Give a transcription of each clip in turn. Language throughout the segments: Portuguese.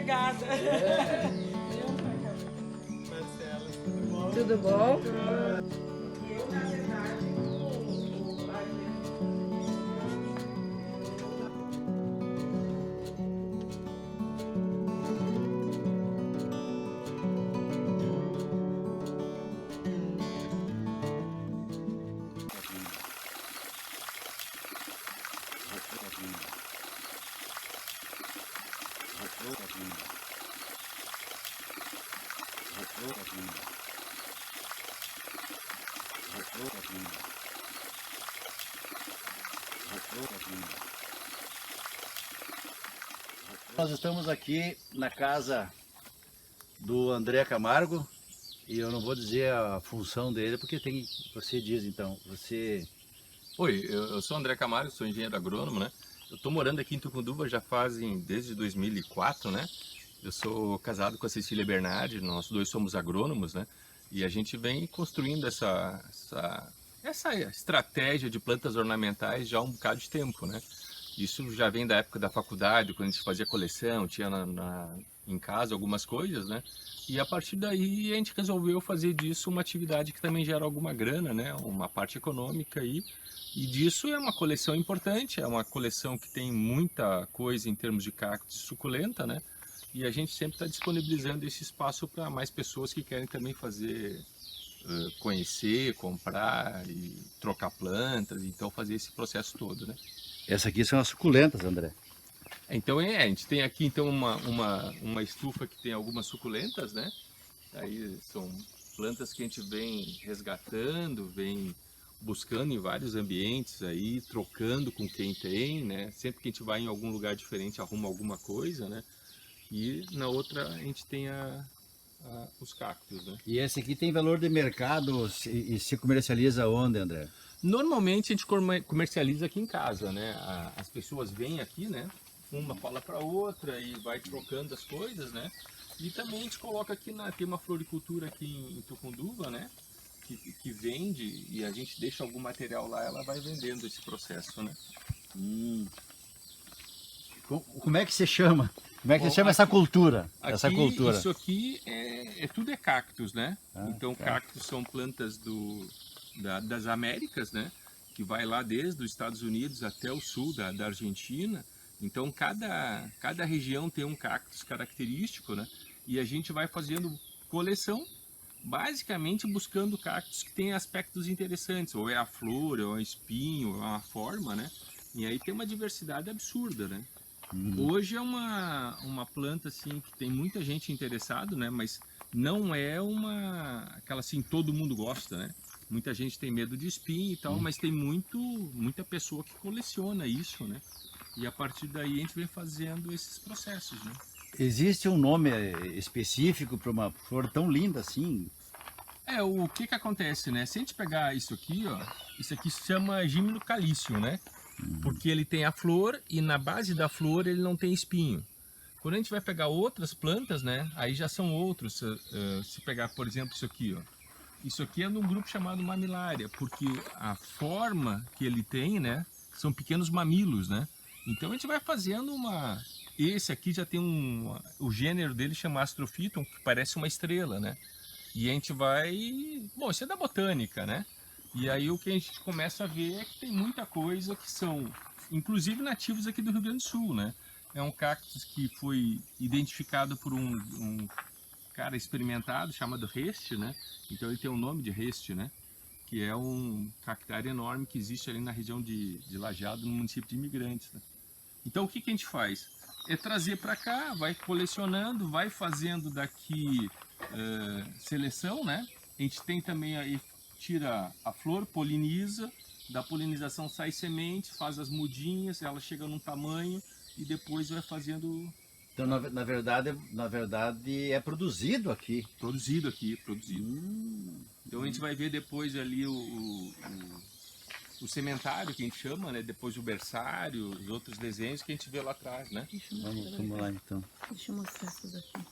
Obrigada. Marcela, tudo bom? Tudo bom? Eu, na verdade, Nós estamos aqui na casa do André Camargo e eu não vou dizer a função dele porque tem, você diz então, você... Oi, eu sou André Camargo, sou engenheiro agrônomo, né? Eu estou morando aqui em Tucunduva já fazem desde 2004, né? Eu sou casado com a Cecília Bernardi, nós dois somos agrônomos, né? E a gente vem construindo essa estratégia de plantas ornamentais já há um bocado de tempo, né? Isso já vem da época da faculdade, quando a gente fazia coleção, tinha em casa algumas coisas, né? E a partir daí a gente resolveu fazer disso uma atividade que também gera alguma grana, né? Uma parte econômica aí. E disso é uma coleção importante, é uma coleção que tem muita coisa em termos de cactos e suculenta, né? E a gente sempre está disponibilizando esse espaço para mais pessoas que querem também fazer, conhecer, comprar e trocar plantas, então fazer esse processo todo, né? Essa aqui são as suculentas, André. Então a gente tem aqui então uma estufa que tem algumas suculentas, né? Aí são plantas que a gente vem resgatando, vem buscando em vários ambientes aí, trocando com quem tem, né? Sempre que a gente vai em algum lugar diferente arruma alguma coisa, né? E na outra a gente tem os cactos, né? E esse aqui tem valor de mercado e se comercializa onde, André? Normalmente a gente comercializa aqui em casa, né? As pessoas vêm aqui, né? Uma fala para outra e vai trocando as coisas, né? E também a gente coloca aqui, tem uma floricultura aqui em Tucunduva, né? Que vende e a gente deixa algum material lá, ela vai vendendo esse processo, né? Como é que se chama? Como é que Bom, se chama essa cultura? Essa Aqui, cultura? isso aqui tudo é cactos, né? Então tá. cactos são plantas das Américas, né? Que vai lá desde os Estados Unidos até o sul da Argentina. Então cada região tem um cactus característico, né? E a gente vai fazendo coleção, basicamente buscando cactos que têm aspectos interessantes, ou é a flor, ou é o espinho, ou é uma forma, né? E aí tem uma diversidade absurda, né? Hoje é uma planta assim que tem muita gente interessado, né? Mas não é aquela assim todo mundo gosta, né? Muita gente tem medo de espinho e tal, mas tem muita pessoa que coleciona isso, né? E a partir daí a gente vem fazendo esses processos, né? Existe um nome específico para uma flor tão linda assim? O que acontece, né? Se a gente pegar isso aqui, ó, isso aqui se chama Gímeno calício, né? Porque ele tem a flor e na base da flor ele não tem espinho. Quando a gente vai pegar outras plantas, né? Aí já são outros. Se pegar, por exemplo, isso aqui, ó. Isso aqui é de um grupo chamado Mamilária, porque a forma que ele tem, né? São pequenos mamilos, né? Então a gente vai fazendo Esse aqui já tem o gênero dele chama Astrophyton, que parece uma estrela, né? E a gente vai... Bom, isso é da botânica, né? E aí o que a gente começa a ver é que tem muita coisa que são, inclusive nativos aqui do Rio Grande do Sul, né? É um cactus que foi identificado por um cara experimentado chamado Reste, né? Então ele tem o nome de Reste, né? Que é um cactário enorme que existe ali na região de Lajeado, no município de Imigrantes, né? Então o que a gente faz? É trazer para cá, vai colecionando, vai fazendo daqui seleção, né? A gente tem também aí, tira a flor, poliniza, da polinização sai semente, faz as mudinhas, ela chega num tamanho e depois vai fazendo... Então, na verdade é produzido aqui. Produzido aqui, produzido. Então a gente vai ver depois ali o sementário, que a gente chama, né? Depois o berçário, os outros desenhos que a gente vê lá atrás, né? Vamos lá então. Deixa eu mostrar essas aqui.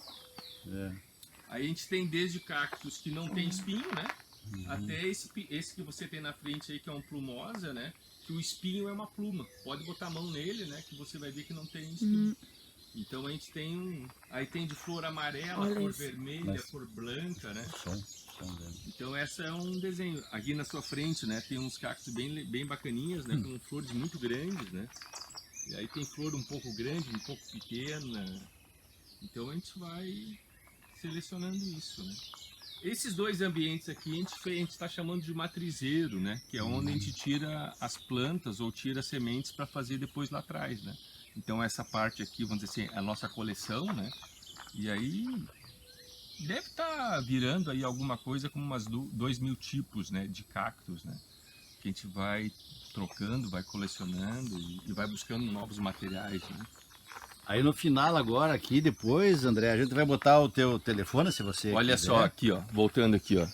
Aí a gente tem desde cactos que não tem espinho, né? Até esse que você tem na frente aí, que é um plumosa, né? Que o espinho é uma pluma. Pode botar a mão nele, né? Que você vai ver que não tem espinho. Então a gente tem aí tem de flor amarela, Olha flor isso. vermelha, Mas- flor branca, né? Som dele. Então essa é um desenho. Aqui na sua frente, né, tem uns cactos bem bacaninhas, né, com flores muito grandes, né? E aí tem flor um pouco grande, um pouco pequena. Então a gente vai selecionando isso, né? Esses dois ambientes aqui a gente está chamando de matrizeiro, né? Que é onde a gente tira as plantas ou tira as sementes para fazer depois lá atrás, né? Então essa parte aqui, vamos dizer assim, é a nossa coleção, né? E aí deve estar virando aí alguma coisa como umas 2.000 tipos, né, de cactos, né? Que a gente vai trocando, vai colecionando e vai buscando novos materiais, né? Aí no final agora aqui, depois, André, a gente vai botar o teu telefone, se você Olha quiser. só aqui, ó, voltando aqui, ó.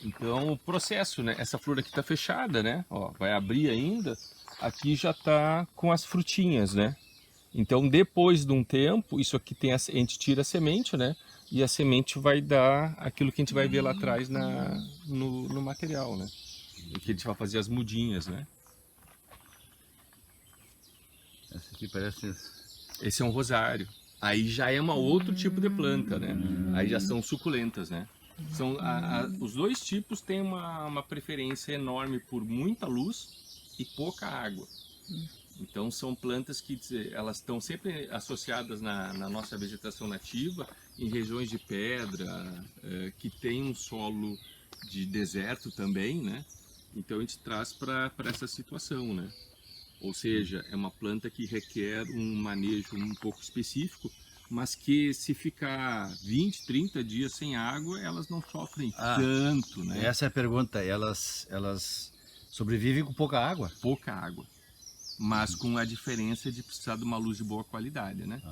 Então o processo, né? Essa flor aqui tá fechada, né? Ó, vai abrir ainda. Aqui já tá com as frutinhas, né? Então depois de um tempo, isso aqui tem a gente tira a semente, né? E a semente vai dar aquilo que a gente vai ver lá atrás no material, né? E que a gente vai fazer as mudinhas, né? Essa aqui parece... Esse é um rosário. Aí já é um outro tipo de planta, né? Aí já são suculentas, né? São, os dois tipos têm uma preferência enorme por muita luz e pouca água. Então são plantas que elas estão sempre associadas na nossa vegetação nativa, em regiões de pedra, que tem um solo de deserto também, né? Então a gente traz para essa situação, né? Ou seja, é uma planta que requer um manejo um pouco específico, mas que se ficar 20, 30 dias sem água, elas não sofrem tanto, né? Essa é a pergunta, elas sobrevivem com pouca água? Pouca água, mas com a diferença de precisar de uma luz de boa qualidade, né?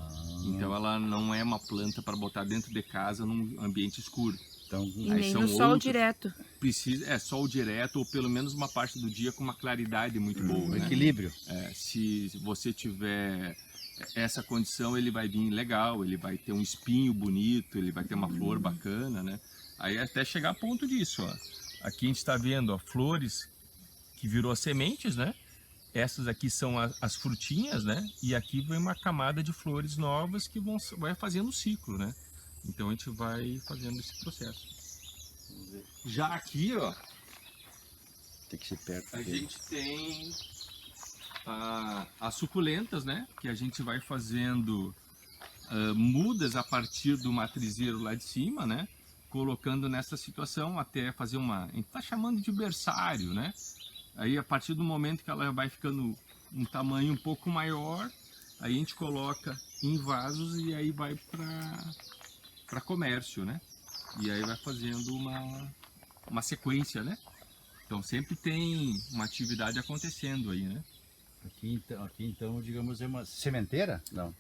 Então ela não é uma planta para botar dentro de casa num ambiente escuro. Então, E Aí nem são no sol outros- direto. Precisa, sol direto ou pelo menos uma parte do dia com uma claridade muito boa, o né? equilíbrio. Se você tiver essa condição, ele vai vir legal, ele vai ter um espinho bonito, ele vai ter uma flor bacana, né? Aí até chegar a ponto disso, ó. Aqui a gente está vendo, ó, flores que virou sementes, né? Essas aqui são as frutinhas, né? E aqui vem uma camada de flores novas que vai fazendo um ciclo, né? Então a gente vai fazendo esse processo. Já aqui, ó, Tem que ser perto. a gente tem as suculentas, né? Que a gente vai fazendo mudas a partir do matrizeiro lá de cima, né? Colocando nessa situação até fazer a gente está chamando de berçário, né? Aí a partir do momento que ela vai ficando um tamanho um pouco maior, aí a gente coloca em vasos e aí vai para comércio, né? E aí vai fazendo uma sequência, né? Então sempre tem uma atividade acontecendo aí, né? Aqui então, digamos, é uma sementeira? Não.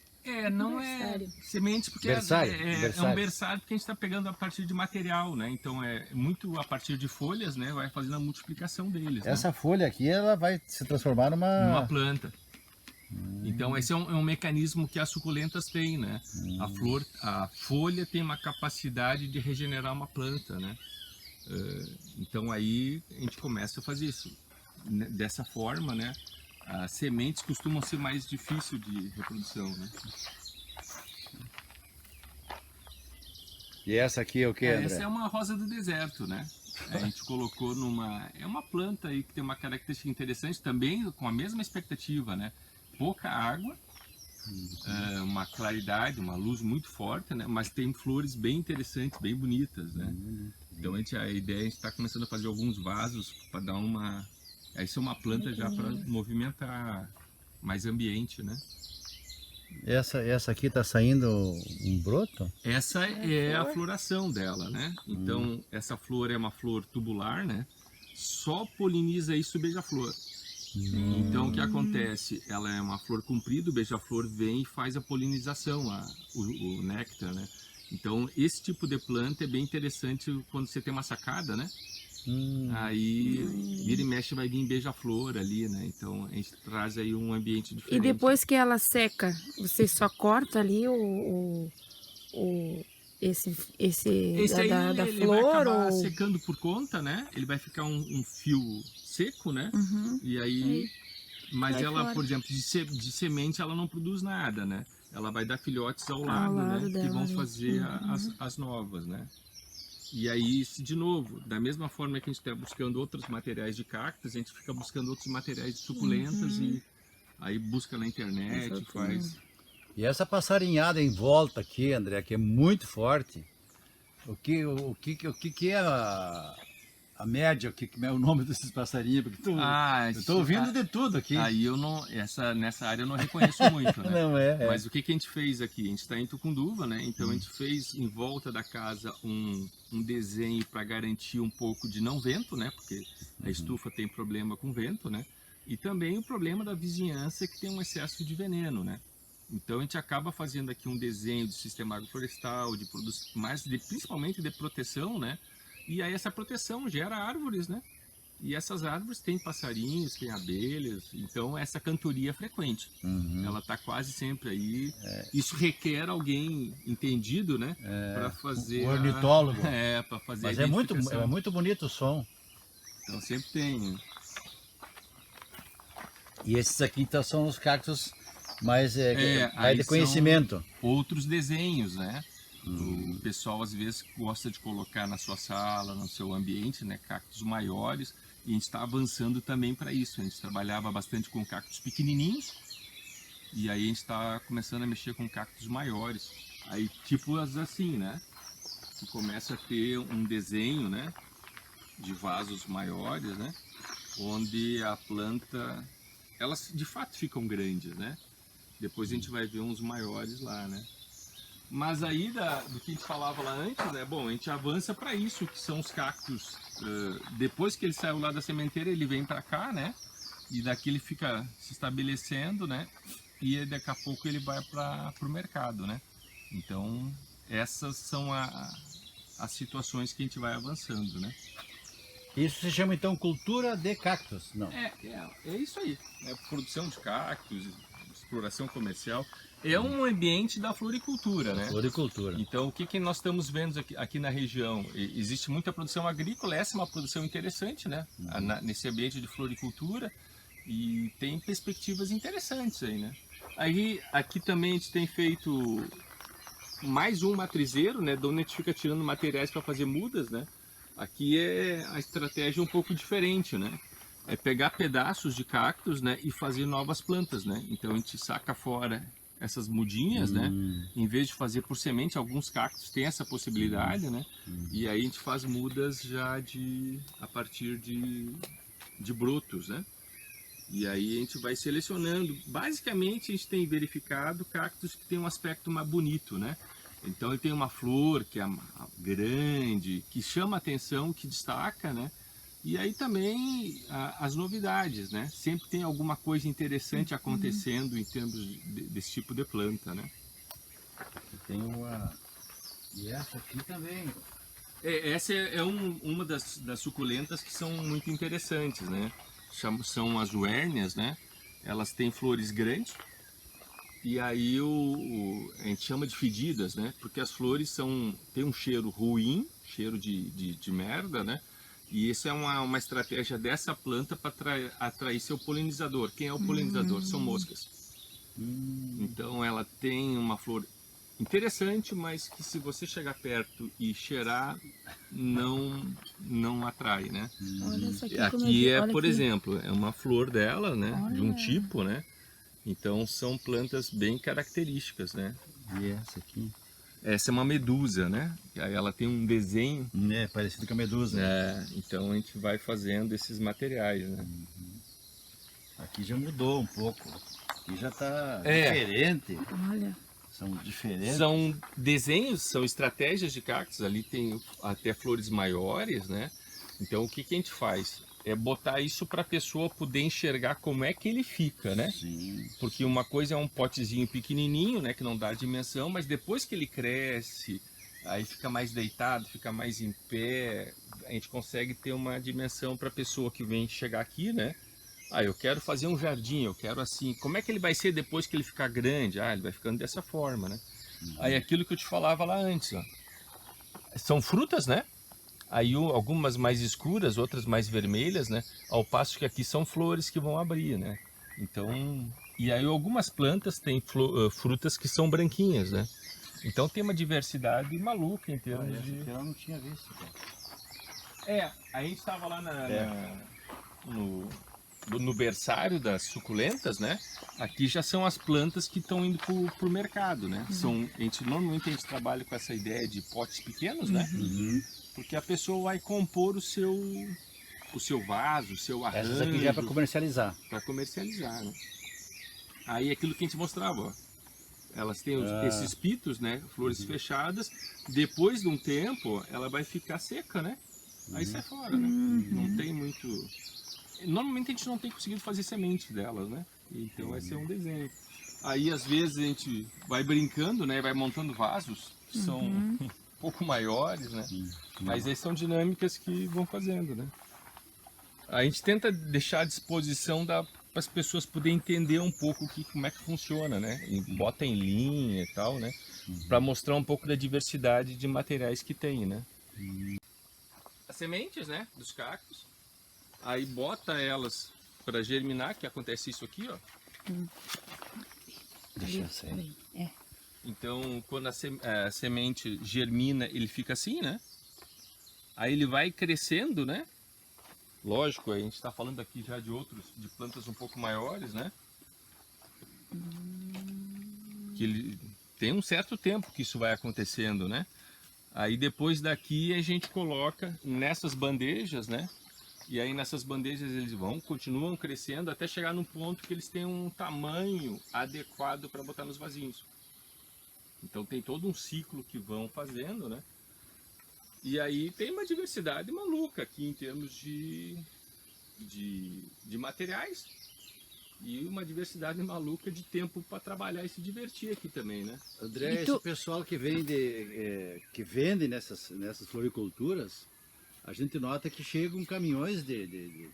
Não é Berçário. sementes, porque Berçário, é um berçário. berçário porque a gente está pegando a partir de material, né? Então é muito a partir de folhas, né? Vai fazendo a multiplicação deles, né? Essa folha aqui, ela vai se transformar Numa planta. Então esse é um mecanismo que as suculentas têm, né? A folha tem uma capacidade de regenerar uma planta, né? Então aí a gente começa a fazer isso. Dessa forma, né? As sementes costumam ser mais difícil de reprodução, né? E essa aqui é o que, André? Essa é uma rosa do deserto, né? A gente colocou é uma planta aí que tem uma característica interessante também, com a mesma expectativa, né? Pouca água, uma claridade, uma luz muito forte, né? Mas tem flores bem interessantes, bem bonitas, né? Então a ideia é a gente está começando a fazer alguns vasos para dar uma... Essa é uma planta já para movimentar mais ambiente, né? Essa aqui tá saindo um broto? Essa é a floração dela, né? Então essa flor é uma flor tubular, né? Só poliniza isso o beija-flor. Então o que acontece? Ela é uma flor comprida, o beija-flor vem e faz a polinização, o néctar, né? Então esse tipo de planta é bem interessante quando você tem uma sacada, né? Aí vira e mexe vai vir beija-flor ali, né? Então a gente traz aí um ambiente diferente. E depois que ela seca, você só corta ali esse Esse aí da ele flor? vai acabar Ou... secando por conta, né? Ele vai ficar um fio seco, né? Uhum. E aí Mas Vai ela, fora. por exemplo, de semente ela não produz nada, né? Ela vai dar filhotes ao lado, lado né? Que dela vão ali. fazer as novas, né? E aí, de novo, da mesma forma que a gente está buscando outros materiais de cactos, a gente fica buscando outros materiais de suculentas e aí busca na internet, Exatamente. faz... E essa passarinhada em volta aqui, André, que é muito forte. O que é a média? Que é o nome desses passarinhos? Porque eu tô ouvindo de tudo aqui. Aí eu não, nessa área eu não reconheço muito, né? Não é. Mas o que a gente fez aqui? A gente está em Tucunduva, né? Então a gente fez em volta da casa um desenho para garantir um pouco de não vento, né? Porque a estufa tem problema com vento, né? E também o problema da vizinhança que tem um excesso de veneno, né? Então a gente acaba fazendo aqui um desenho de sistema agroflorestal, principalmente de proteção, né? E aí essa proteção gera árvores, né? E essas árvores têm passarinhos, têm abelhas, então essa cantoria é frequente. Ela está quase sempre aí. Isso requer alguém entendido, né? Para fazer. O ornitólogo. Para fazer Mas a é identificação. muito bonito o som. Então sempre tem. E esses aqui então, são os cactos mais aí de são conhecimento. Outros desenhos, né? O pessoal às vezes gosta de colocar na sua sala, no seu ambiente, né, cactos maiores, e a gente está avançando também para isso. A gente trabalhava bastante com cactos pequenininhos e aí a gente está começando a mexer com cactos maiores. Aí tipo assim, né? Que começa a ter um desenho, né, de vasos maiores, né, onde a planta, elas de fato ficam grandes, né? Depois a gente vai ver uns maiores lá, né? Mas aí, do que a gente falava lá antes, né? Bom, a gente avança para isso, que são os cactos. Depois que ele saiu lá da sementeira, ele vem para cá, né? E daqui ele fica se estabelecendo, né? E daqui a pouco ele vai para o mercado, né? Então, essas são as situações que a gente vai avançando, né? Isso se chama então cultura de cactos? Não. É isso aí. É produção de cactos, exploração comercial. É um ambiente da floricultura, né? Floricultura. Então, o que nós estamos vendo aqui na região? Existe muita produção agrícola, essa é uma produção interessante, né? Nesse ambiente de floricultura, e tem perspectivas interessantes aí, né? Aí, aqui também a gente tem feito mais um matrizeiro, né? De onde a gente fica tirando materiais para fazer mudas, né? Aqui é a estratégia um pouco diferente, né? É pegar pedaços de cactos, né? E fazer novas plantas, né? Então a gente saca fora essas mudinhas, né? Em vez de fazer por semente, alguns cactos têm essa possibilidade, né? E aí a gente faz mudas já a partir de brotos, né? E aí a gente vai selecionando. Basicamente a gente tem verificado cactos que têm um aspecto mais bonito, né? Então ele tem uma flor que é grande, que chama atenção, que destaca, né? E aí também as novidades, né? Sempre tem alguma coisa interessante acontecendo em termos desse tipo de planta, né? Tem uma... E essa aqui também. Essa é uma das suculentas que são muito interessantes, né? São as uérnias, né? Elas têm flores grandes e aí a gente chama de fedidas, né? Porque as flores têm um cheiro ruim, cheiro de merda, né? E isso é uma estratégia dessa planta para atrair seu polinizador. Quem é o polinizador? São moscas. Então ela tem uma flor interessante, mas que se você chegar perto e cheirar, não atrai, né? Olha essa aqui, Aqui olha por aqui. exemplo, é uma flor dela, né? De um Olha. tipo, né? Então são plantas bem características, né? E essa aqui. Essa é uma medusa, né? Aí ela tem um desenho. É parecido com a medusa. Então a gente vai fazendo esses materiais, né? Aqui já mudou um pouco. Aqui já está diferente. Olha. São diferentes. São desenhos, são estratégias de cactos. Ali tem até flores maiores, né? Então o que a gente faz? É botar isso para a pessoa poder enxergar como é que ele fica, né? Sim. Porque uma coisa é um potezinho pequenininho, né, que não dá dimensão, mas depois que ele cresce, aí fica mais deitado, fica mais em pé, a gente consegue ter uma dimensão para a pessoa que vem chegar aqui, né? Eu quero fazer um jardim, eu quero assim. Como é que ele vai ser depois que ele ficar grande? Ele vai ficando dessa forma, né? Aí aquilo que eu te falava lá antes, ó. São frutas, né? Aí algumas mais escuras, outras mais vermelhas, né? Ao passo que aqui são flores que vão abrir, né? Então, e aí algumas plantas têm frutas que são branquinhas, né? Então tem uma diversidade maluca em termos de... Eu não tinha visto, cara. A gente estava lá no berçário das suculentas, né? Aqui já são as plantas que estão indo para o mercado, né? Normalmente a gente trabalha com essa ideia de potes pequenos, né? Porque a pessoa vai compor o seu vaso, o seu arranjo. Essas aqui já é para comercializar. Para comercializar, né? Aí aquilo que a gente mostrava, ó. Elas têm esses pitos, né? Flores fechadas. Depois de um tempo, ela vai ficar seca, né? Aí sai fora, né? Não tem muito... Normalmente a gente não tem conseguido fazer semente delas, né? Então vai ser um desenho. Aí às vezes a gente vai brincando, né? Vai montando vasos que são um pouco maiores, né? Mas aí são dinâmicas que vão fazendo, né? A gente tenta deixar à disposição para as pessoas poderem entender um pouco como é que funciona, né? E bota em linha e tal, né? Para mostrar um pouco da diversidade de materiais que tem, né? As sementes, né? Dos cactos. Aí bota elas para germinar, que acontece isso aqui, ó. Deixa eu sair. Então, quando a semente germina, ele fica assim, né? Aí ele vai crescendo, né? Lógico, a gente está falando aqui já de plantas um pouco maiores, né? Que ele tem um certo tempo que isso vai acontecendo, né? Aí depois daqui a gente coloca nessas bandejas, né? E aí nessas bandejas eles continuam crescendo até chegar num ponto que eles têm um tamanho adequado para botar nos vasinhos. Então tem todo um ciclo que vão fazendo, né? E aí tem uma diversidade maluca aqui em termos de materiais e uma diversidade maluca de tempo para trabalhar e se divertir aqui também, né? André, esse pessoal que vende nessas floriculturas, a gente nota que chegam caminhões de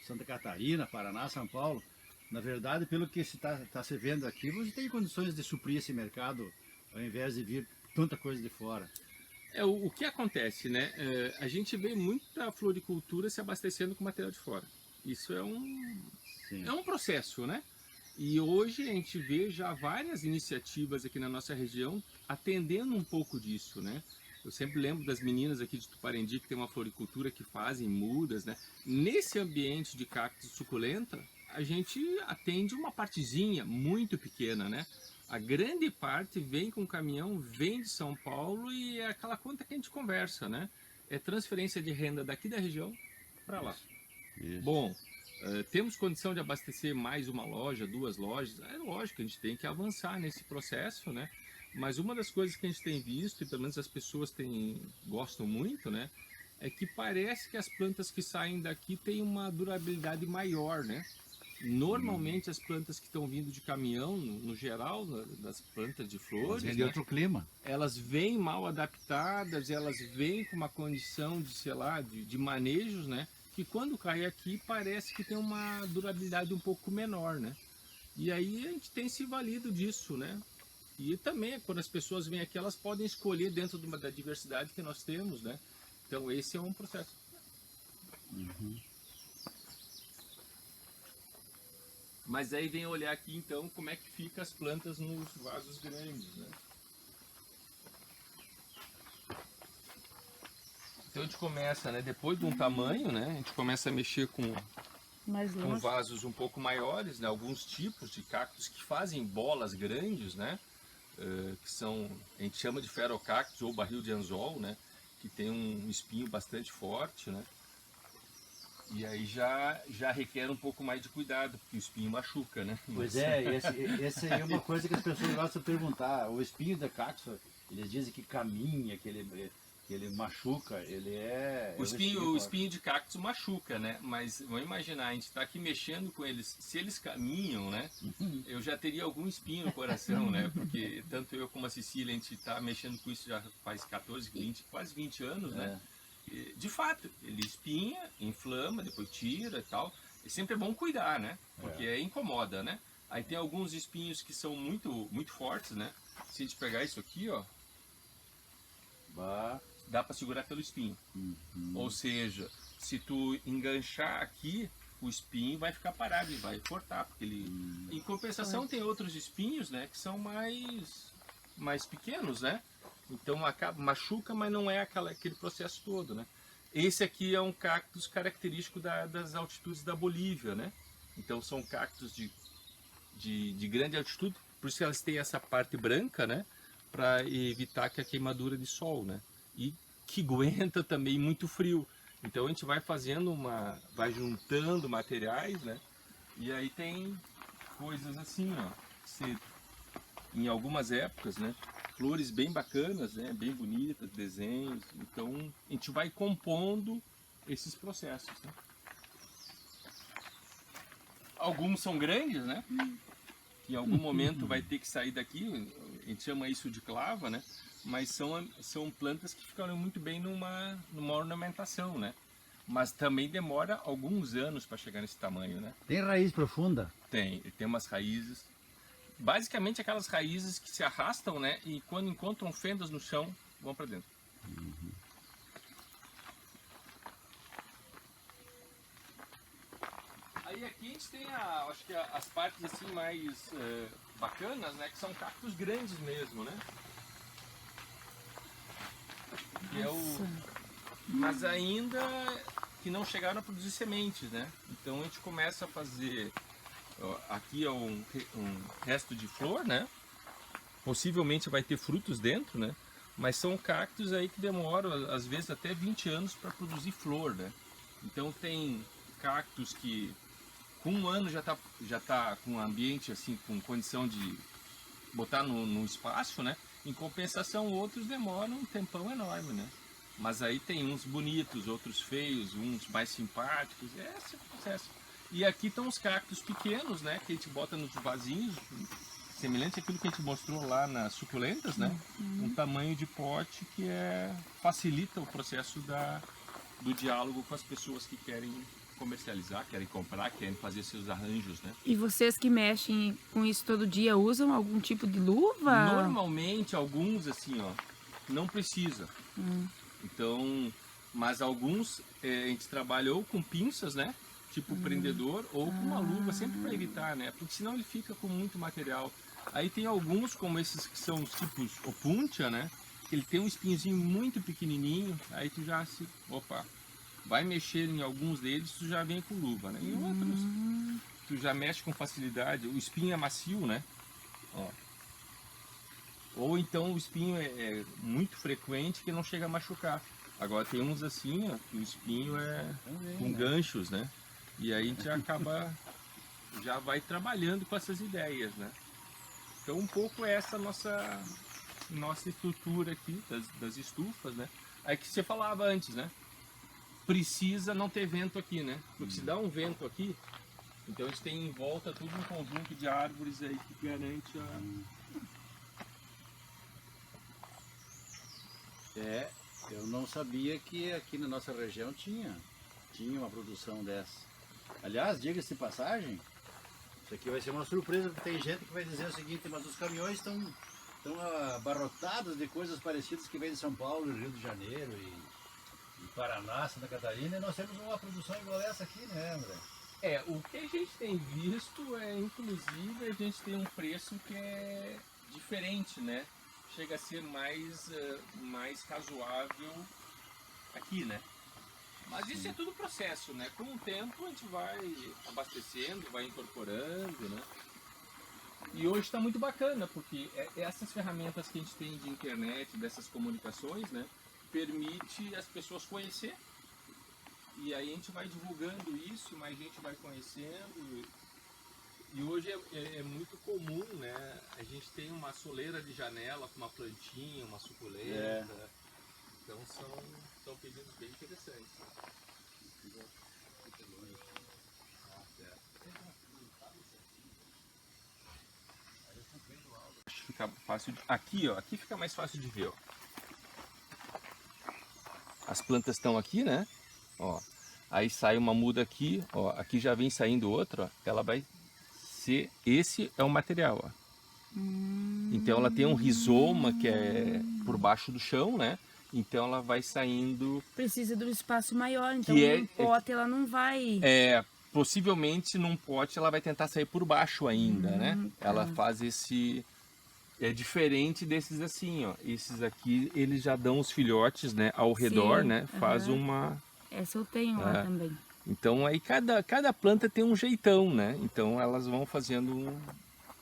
Santa Catarina, Paraná, São Paulo. Na verdade, pelo que está se vendo aqui, você tem condições de suprir esse mercado ao invés de vir tanta coisa de fora. O que acontece, né? A gente vê muita floricultura se abastecendo com material de fora. Isso é um processo, né? E hoje a gente vê já várias iniciativas aqui na nossa região atendendo um pouco disso, né? Eu sempre lembro das meninas aqui de Tuparendi que tem uma floricultura que fazem mudas, né? Nesse ambiente de cactos suculenta, a gente atende uma partezinha muito pequena, né? A grande parte vem com caminhão, vem de São Paulo e é aquela conta que a gente conversa, né? É transferência de renda daqui da região para lá. Isso. Bom, temos condição de abastecer mais uma loja, 2 lojas? É lógico que a gente tem que avançar nesse processo, né? Mas uma das coisas que a gente tem visto, e pelo menos as pessoas gostam muito, né? É que parece que as plantas que saem daqui têm uma durabilidade maior, né? Normalmente as plantas que estão vindo de caminhão, no geral, das plantas de flores, Mas de outro clima. elas vêm mal adaptadas, elas vêm com uma condição de, sei lá, de manejos, né? Que quando cai aqui parece que tem uma durabilidade um pouco menor, né? E aí a gente tem se valido disso, né? E também quando as pessoas vêm aqui, elas podem escolher dentro da diversidade que nós temos, né? Então esse é um processo. Mas aí vem olhar aqui então como é que fica as plantas nos vasos grandes, né? Então a gente começa, né? Depois de um tamanho, né? A gente começa a mexer com vasos um pouco maiores, né? Alguns tipos de cactos que fazem bolas grandes, né? Que são, a gente chama de ferocactos ou barril de anzol, né? Que tem um espinho bastante forte, né? E aí já requer um pouco mais de cuidado, porque o espinho machuca, né? Pois é, essa é uma coisa que as pessoas gostam de perguntar. O espinho da cacto, eles dizem que caminha, que ele machuca, ele é... O espinho de cacto machuca, né? Mas vamos imaginar, a gente está aqui mexendo com eles, se eles caminham, né? Eu já teria algum espinho no coração, né? Porque tanto eu como a Cecília, a gente está mexendo com isso já faz 14, 20, quase 20 anos, né? De fato, ele espinha, inflama, depois tira e tal. E sempre é bom cuidar, né? Porque incomoda, né? Aí tem alguns espinhos que são muito, muito fortes, né? Se a gente pegar isso aqui, ó, dá para segurar pelo espinho. Ou seja, se tu enganchar aqui, o espinho vai ficar parado e vai cortar, porque ele... Em compensação tem outros espinhos, né, que são mais pequenos, né? Então machuca, mas não é aquele processo todo, né? Esse aqui é um cactus característico das altitudes da Bolívia, né? Então são cactos de grande altitude, por isso que elas têm essa parte branca, né? Para evitar que a queimadura de sol, né? E que aguenta também muito frio. Então a gente vai fazendo vai juntando materiais, né? E aí tem coisas assim, ó. Em algumas épocas, né? Flores bem bacanas, né? Bem bonitas, desenhos. Então a gente vai compondo esses processos, né? Alguns são grandes, né? Em algum momento vai ter que sair daqui. A gente chama isso de clava, né? Mas são plantas que ficam muito bem numa ornamentação, né? Mas também demora alguns anos para chegar nesse tamanho, né? Tem raiz profunda? Tem umas raízes. Basicamente aquelas raízes que se arrastam, né? E quando encontram fendas no chão, vão para dentro. Aí aqui a gente tem acho que as partes assim mais bacanas, né? Que são cactos grandes mesmo, né? Que mas ainda que não chegaram a produzir sementes, né? Então a gente começa a fazer... Aqui é um resto de flor, né? Possivelmente vai ter frutos dentro, né? Mas são cactos aí que demoram, às vezes, até 20 anos para produzir flor, né? Então tem cactos que com um ano já tá com um ambiente assim, com condição de botar no espaço, né? Em compensação, outros demoram um tempão enorme, né? Mas aí tem uns bonitos, outros feios, uns mais simpáticos, esse é o processo. E aqui estão os cactos pequenos, né? Que a gente bota nos vasinhos, semelhante àquilo que a gente mostrou lá nas suculentas, né? Um tamanho de pote que facilita o processo do diálogo com as pessoas que querem comercializar, querem comprar, querem fazer seus arranjos, né? E vocês que mexem com isso todo dia usam algum tipo de luva? Normalmente alguns assim, ó, não precisa. Então, mas alguns a gente trabalhou com pinças, né? Tipo prendedor ou com uma luva, sempre para evitar, né? Porque senão ele fica com muito material. Aí tem alguns, como esses que são os tipos opuntia, né? Que ele tem um espinhozinho muito pequenininho, aí tu já vai mexer em alguns deles, tu já vem com luva, né? Em outros, tu já mexe com facilidade, o espinho é macio, né? Ó. Ou então o espinho é muito frequente que não chega a machucar. Agora tem uns assim, ó, que o espinho é com ganchos, né? E aí a gente já vai trabalhando com essas ideias, né? Então um pouco essa nossa estrutura aqui das estufas, né? Aí que você falava antes, né? Precisa não ter vento aqui, né? Porque se dá um vento aqui, então a gente tem em volta todo um conjunto de árvores aí que garante Eu não sabia que aqui na nossa região tinha uma produção dessa. Aliás, diga-se de passagem, isso aqui vai ser uma surpresa, porque tem gente que vai dizer o seguinte, mas os caminhões estão abarrotados de coisas parecidas que vêm de São Paulo, Rio de Janeiro e Paraná, Santa Catarina, e nós temos uma produção igual essa aqui, né, André? O que a gente tem visto inclusive, a gente tem um preço que é diferente, né? Chega a ser mais razoável aqui, né? Mas isso é tudo processo, né? Com o tempo a gente vai abastecendo, vai incorporando, né? E hoje está muito bacana, porque essas ferramentas que a gente tem de internet, dessas comunicações, né? Permite as pessoas conhecer. E aí a gente vai divulgando isso, mais gente vai conhecendo. E hoje é muito comum, né? A gente tem uma soleira de janela com uma plantinha, uma suculenta. Então são pedidos bem interessantes. Acho que fica fácil de... Aqui fica mais fácil de ver, ó. As plantas estão aqui, né? Ó. Aí sai uma muda aqui, ó. Aqui já vem saindo outra, ó. Ela vai ser... Esse é o material, ó. Então ela tem um rizoma que é por baixo do chão, né? Então ela vai saindo... Precisa de um espaço maior, então Que um pote ela não vai... possivelmente num pote ela vai tentar sair por baixo ainda, né? Tá. Ela faz esse... É diferente desses assim, ó. Esses aqui, eles já dão os filhotes, né, ao redor, Sim, né? Faz aham. uma... Essa eu tenho lá É. também. Então aí cada planta tem um jeitão, né? Então elas vão fazendo um...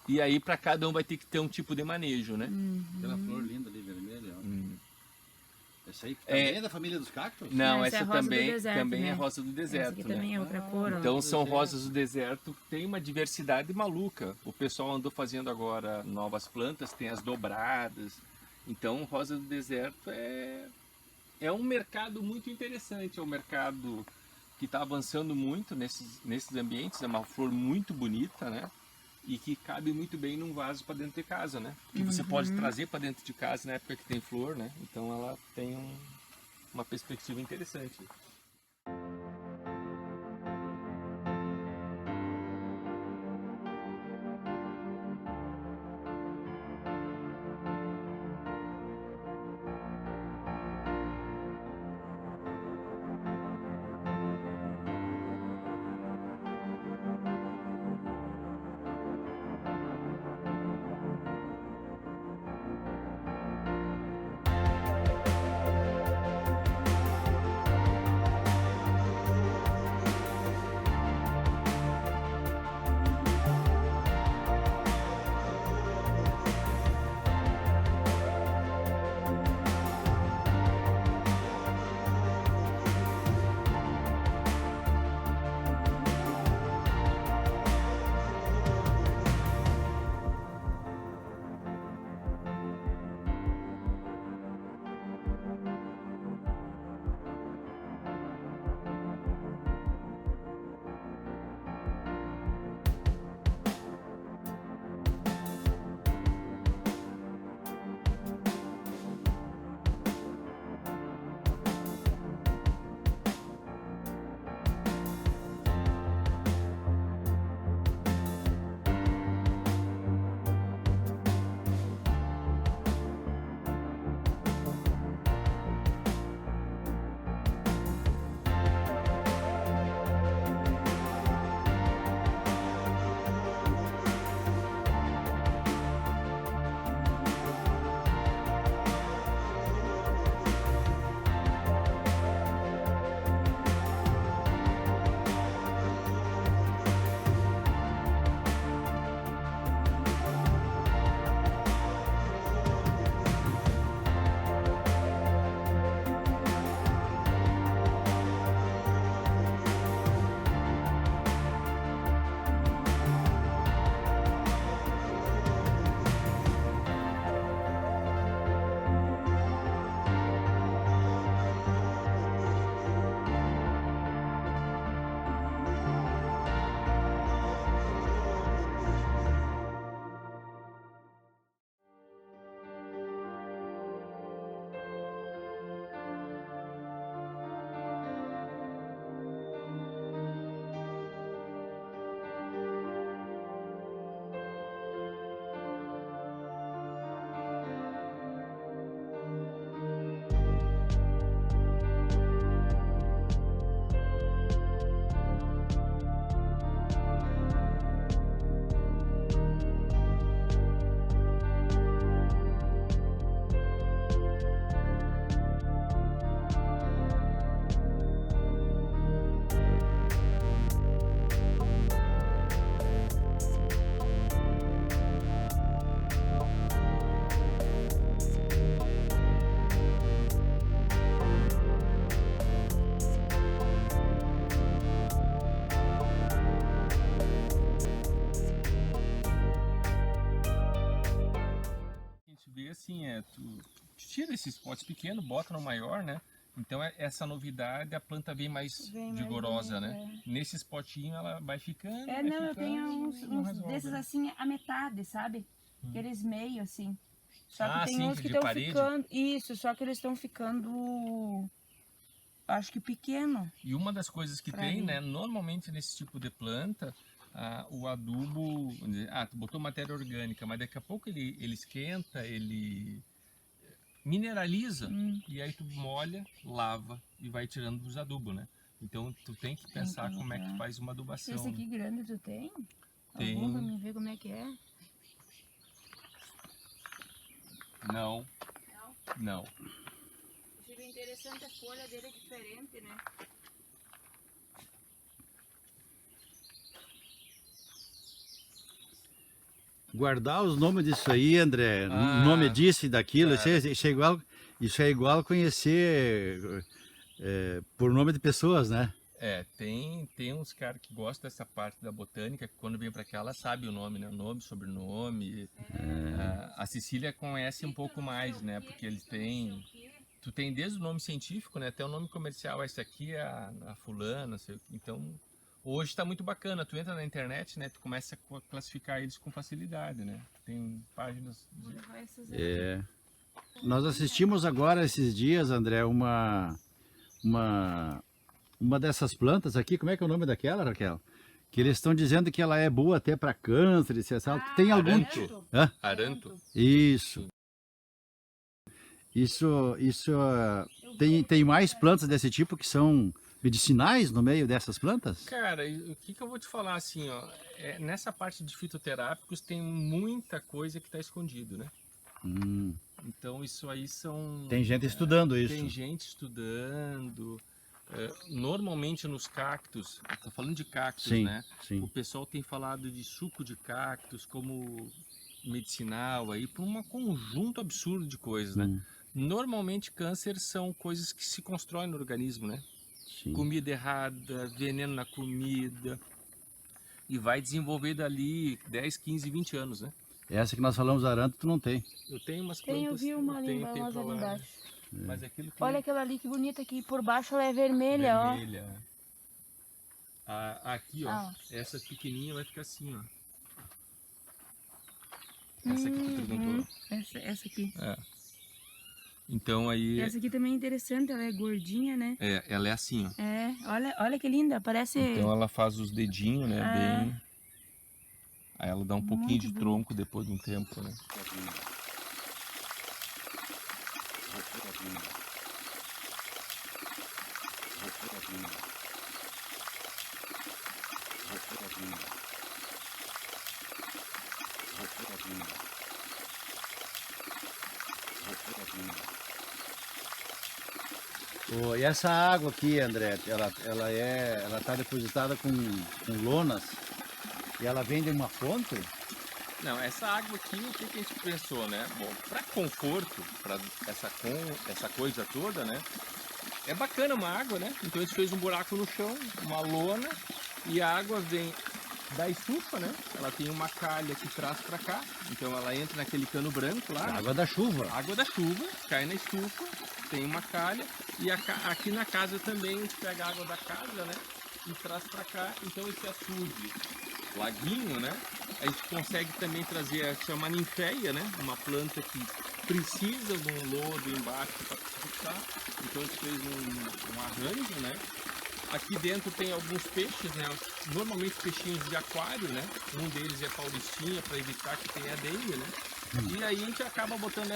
E aí para cada um vai ter que ter um tipo de manejo, né? Aquela flor linda ali, vermelha. Ó. Essa aí É. também é da família dos cactos? Não, Essa é essa a rosa do também, deserto, também né? é rosa do Essa deserto, aqui né? também é outra cor, ó. Então são deserto. rosas do deserto que tem uma diversidade maluca. O pessoal andou fazendo agora novas plantas, tem as dobradas. Então rosa do deserto é um mercado muito interessante, é um mercado que está avançando muito nesses ambientes, é uma flor muito bonita, né? E que cabe muito bem num vaso para dentro de casa, né? Que você pode trazer para dentro de casa na época que tem flor, né? Então ela tem uma perspectiva interessante. Assim, tu tira esses potes pequenos, bota no maior, né? Então essa novidade, a planta vem mais vigorosa, né? Nesses potinhos ela vai ficando. É, vai não, eu ficando, tenho não uns resolve, desses né? assim, a metade, sabe? Aqueles meio assim. Só que Ah, tem sim, uns que de estão parede? ficando. Isso, só que eles estão ficando. Acho que pequeno. E uma das coisas que Pra tem, mim. né? Normalmente nesse tipo de planta, o adubo, vamos dizer, tu botou matéria orgânica, mas daqui a pouco ele esquenta, ele mineraliza, e aí tu molha, lava e vai tirando dos adubos, né? Então tu tem que pensar como é que faz uma adubação. Esse aqui grande tu tem? Tem. Algum pra mim ver como é que é? Não. Não. Achei bem interessante, a folha dele é diferente, né? Guardar os nomes disso aí, André, Ah, nome disso e daquilo, cara. isso é igual conhecer por nome de pessoas, né? Tem uns caras que gostam dessa parte da botânica, que quando vem para cá ela sabe o nome, né? O nome, sobrenome. A Cecília conhece um pouco mais, né? Porque eles têm... Tu tem desde o nome científico, né? Até o nome comercial. Essa aqui é a fulana, sei o quê. Então, hoje está muito bacana. Tu entra na internet, né? Tu começa a classificar eles com facilidade, né? Tem páginas... Vou levar essas É. Nós assistimos agora esses dias, André, uma dessas plantas aqui. Como é que é o nome daquela, Raquel? Que eles estão dizendo que ela é boa até para câncer, tem algum... aranto. Hã? Aranto. Isso. Tem mais plantas desse tipo que são medicinais no meio dessas plantas? Cara, o que eu vou te falar assim, ó? Nessa parte de fitoterápicos tem muita coisa que está escondido, né? Então isso aí são... Tem gente estudando isso. Tem gente estudando. Normalmente nos cactos, tô falando de cactos, Sim, né? sim. O pessoal tem falado de suco de cactus como medicinal aí, por um conjunto absurdo de coisas, né? Normalmente câncer são coisas que se constroem no organismo, né? Sim. Comida errada, veneno na comida, e vai desenvolver dali 10, 15, 20 anos, né? Essa que nós falamos, aranto, tu não tem. Eu tenho umas plantas... Tem, eu vi uma ali, tem umas ali problema. embaixo. Mas aquilo que Olha aquela ali que bonita aqui, por baixo ela é vermelha, ó. vermelha. Aqui, ó, essa pequenininha vai ficar assim, ó. Essa que tu perguntou. Essa aqui. Então aí... Essa aqui também é interessante, ela é gordinha, né? ela é assim, ó. Olha que linda, parece... Então ela faz os dedinhos, né, bem... Aí ela dá um pouquinho Muito de bonito. tronco depois de um tempo, né? E essa água aqui, André, ela tá depositada com lonas e ela vem de uma fonte? Não, essa água aqui, o que a gente pensou, né? Bom, para conforto, para essa coisa toda, né? É bacana uma água, né? Então a gente fez um buraco no chão, uma lona, e a água vem da estufa, né? Ela tem uma calha que traz para cá, então ela entra naquele cano branco lá. Água da chuva. Água da chuva, cai na estufa, tem uma calha, e aqui na casa também a gente pega a água da casa, né? E traz para cá, então esse açude, laguinho, né? A gente consegue também trazer, chama ninféia, né? Uma planta que precisa de um lodo embaixo para fixar. Então a gente fez um arranjo, né? Aqui dentro tem alguns peixes, né? Normalmente peixinhos de aquário, né? Um deles é paulistinha para evitar que tenha dengue, né? E aí a gente acaba botando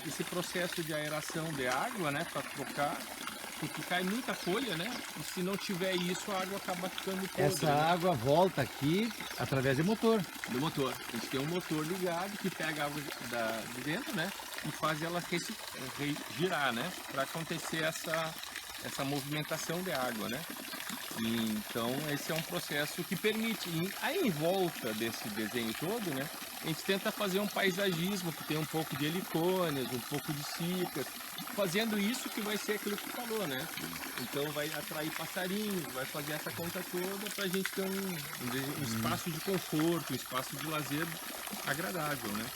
esse processo de aeração de água, né? Para trocar, porque cai muita folha, né? E se não tiver isso, a água acaba ficando podre. Essa né? água volta aqui através de motor. Do motor. A gente tem um motor ligado que pega a água de dentro, né? E faz ela girar, né? Para acontecer essa movimentação de água, né? E, então esse é um processo que permite. Aí em volta desse desenho todo, né? A gente tenta fazer um paisagismo que tem um pouco de helicônias, um pouco de cicas, fazendo isso que vai ser aquilo que tu falou, né? Então vai atrair passarinhos, vai fazer essa conta toda para a gente ter um espaço de conforto, um espaço de lazer agradável, né?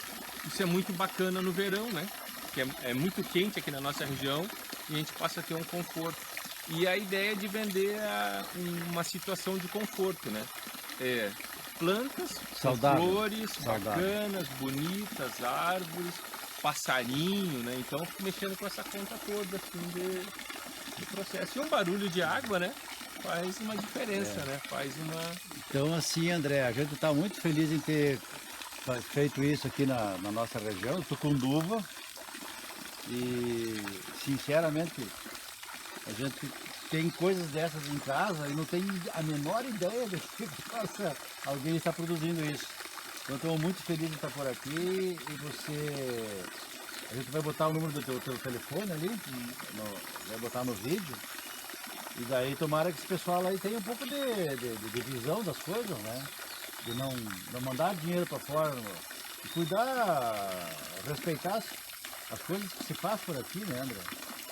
Isso é muito bacana no verão, né? Que é muito quente aqui na nossa região e a gente passa a ter um conforto. E a ideia é de vender uma situação de conforto, né? Plantas, Saudável. flores, Saudável. bacanas, bonitas, árvores, passarinho, né? Então, mexendo com essa conta toda, assim, de processo. E um barulho de água, né? Faz uma diferença, né? Faz uma... Então assim, André, a gente está muito feliz em ter feito isso aqui na nossa região, Tucunduva. E sinceramente a gente tem coisas dessas em casa e não tem a menor ideia de que alguém está produzindo isso. Então, estou muito feliz de estar por aqui e você... A gente vai botar o número do teu telefone ali, vai botar no vídeo. E daí tomara que esse pessoal aí tenha um pouco de visão das coisas, né? De não mandar dinheiro para fora, e cuidar, respeitar as coisas que se faz por aqui, né, André?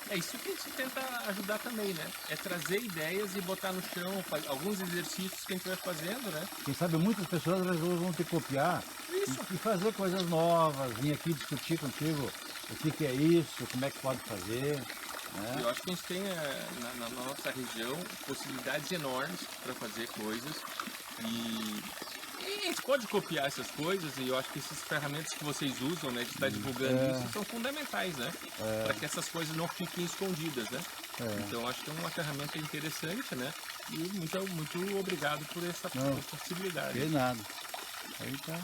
É isso que a gente tenta ajudar também, né? É trazer ideias e botar no chão alguns exercícios que a gente vai fazendo, né? Quem sabe muitas pessoas vão te copiar e fazer coisas novas, vir aqui discutir contigo o que é isso, como é que pode fazer. Né? Eu acho que a gente tem na nossa região possibilidades enormes para fazer coisas e a gente pode copiar essas coisas e eu acho que essas ferramentas que vocês usam, né, de estar divulgando isso, são fundamentais, né? Para que essas coisas não fiquem escondidas, né? Então eu acho que é uma ferramenta interessante, né? E muito obrigado por essa possibilidade. Não, nada. Aí tá.